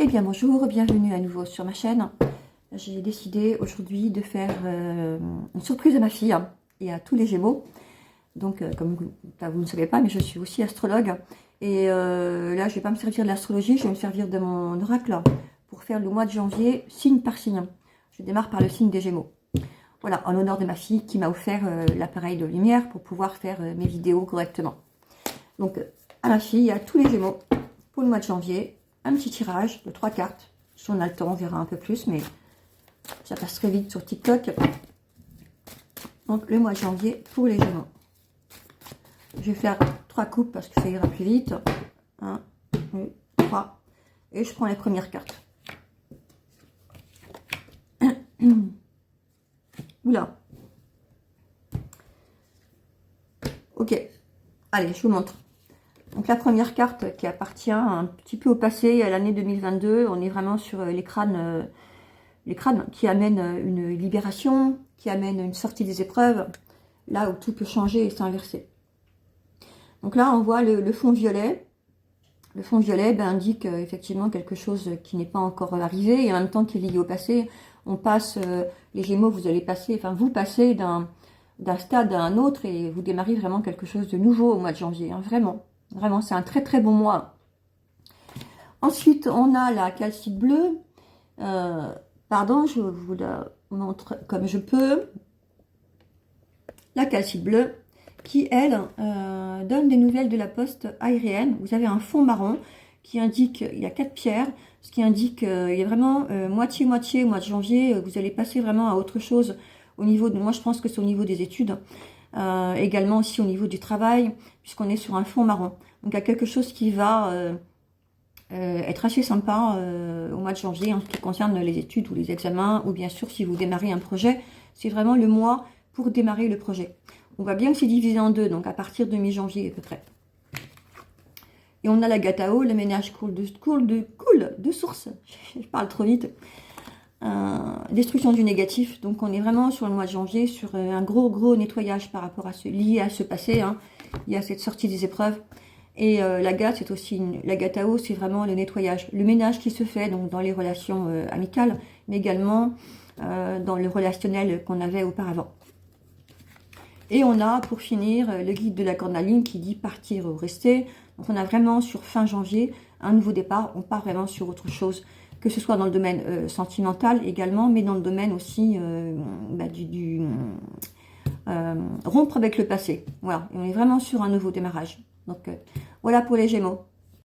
Eh bien bonjour, bienvenue à nouveau sur ma chaîne. J'ai décidé aujourd'hui de faire une surprise à ma fille et à tous les Gémeaux. Donc comme vous ne savez pas, mais je suis aussi astrologue. Et là je ne vais pas me servir de l'astrologie, je vais me servir de mon oracle pour faire le mois de janvier signe par signe. Je démarre par le signe des Gémeaux. Voilà, en l'honneur de ma fille qui m'a offert l'appareil de lumière pour pouvoir faire mes vidéos correctement. Donc à ma fille, à tous les Gémeaux, pour le mois de janvier, un petit tirage de 3 cartes. Si on a le temps, on verra un peu plus, mais ça passe très vite sur TikTok. Donc le mois de janvier pour les Gémeaux. Je vais faire 3 coupes parce que ça ira plus vite. 1, 2, 3. Et je prends les premières cartes. Oula. Ok. Allez, je vous montre. Donc la première carte qui appartient un petit peu au passé, à l'année 2022, on est vraiment sur les crânes qui amènent une libération, qui amènent une sortie des épreuves, là où tout peut changer et s'inverser. Donc là on voit le fond violet. Le fond violet indique effectivement quelque chose qui n'est pas encore arrivé et en même temps qui est lié au passé. On passe, les Gémeaux, vous allez passer, enfin vous passez d'un stade à un autre et vous démarrez vraiment quelque chose de nouveau au mois de janvier, hein, vraiment. Vraiment, c'est un très très bon mois. Ensuite, on a la calcite bleue. Pardon, je vous la montre comme je peux. La calcite bleue qui, elle, donne des nouvelles de la poste aérienne. Vous avez un fond marron qui indique, il y a 4 pierres, ce qui indique, il y a vraiment moitié-moitié au mois de janvier. Vous allez passer vraiment à autre chose au niveau de, moi je pense que c'est au niveau des études. Également aussi au niveau du travail, puisqu'on est sur un fond marron. Donc il y a quelque chose qui va être assez sympa au mois de janvier en ce qui concerne les études ou les examens, ou bien sûr si vous démarrez un projet, c'est vraiment le mois pour démarrer le projet. On voit bien que c'est divisé en deux, donc à partir de mi-janvier à peu près. Et on a la Gatao, le ménage coule de source, je parle trop vite. Destruction du négatif, donc on est vraiment sur le mois de janvier sur un gros nettoyage par rapport à lié à ce passé, hein. Il y a cette sortie des épreuves et la gâte c'est aussi la Gatao, c'est vraiment le nettoyage, le ménage qui se fait donc dans les relations amicales, mais également dans le relationnel qu'on avait auparavant. Et on a pour finir le guide de la cornaline qui dit partir ou rester. Donc on a vraiment sur fin janvier un nouveau départ, on part vraiment sur autre chose, que ce soit dans le domaine sentimental également, mais dans le domaine aussi rompre avec le passé. Voilà, et on est vraiment sur un nouveau démarrage. Donc voilà pour les Gémeaux.